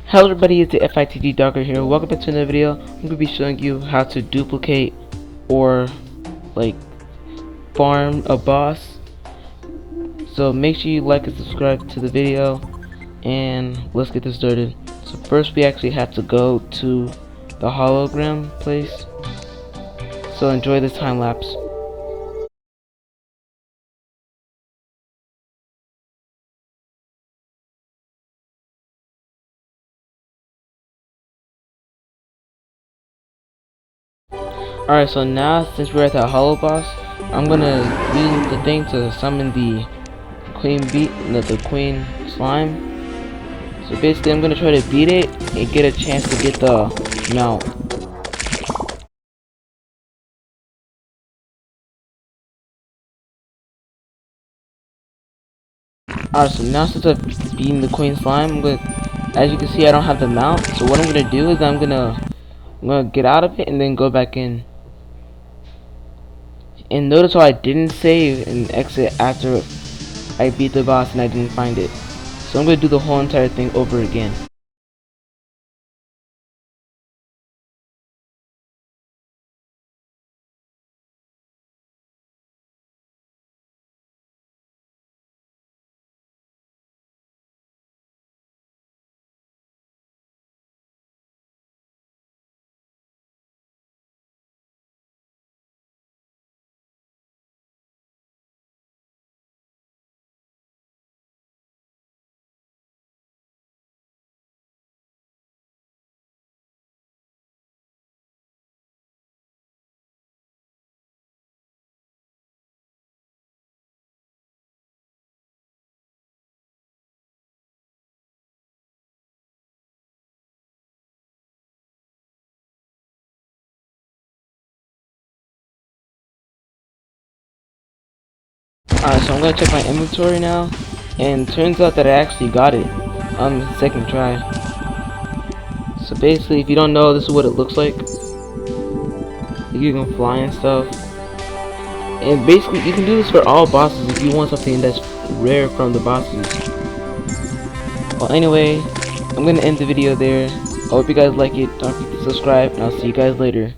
Hello everybody, it's the FITG Dogger here. Welcome back to another video. I'm going to be showing you how to duplicate or like farm a boss. So make sure you like and subscribe to the video and let's get this started. So first we actually have to go to the hologram place. So enjoy this time lapse. Alright, so now since we're at the hollow boss, I'm gonna use the thing to summon the queen slime. So basically I'm gonna try to beat it and get a chance to get the mount. Alright, so now since I've beaten the queen slime, as you can see I don't have the mount, so what I'm gonna do is I'm gonna get out of it and then go back in. And notice how I didn't save and exit after I beat the boss and I didn't find it. So I'm gonna do the whole entire thing over again. Alright, so I'm gonna check my inventory now, and turns out that I actually got it on the second try. So basically, if you don't know, this is what it looks like. You can fly and stuff. And basically, you can do this for all bosses if you want something that's rare from the bosses. Well, anyway, I'm gonna end the video there. I hope you guys like it. Don't forget to subscribe, and I'll see you guys later.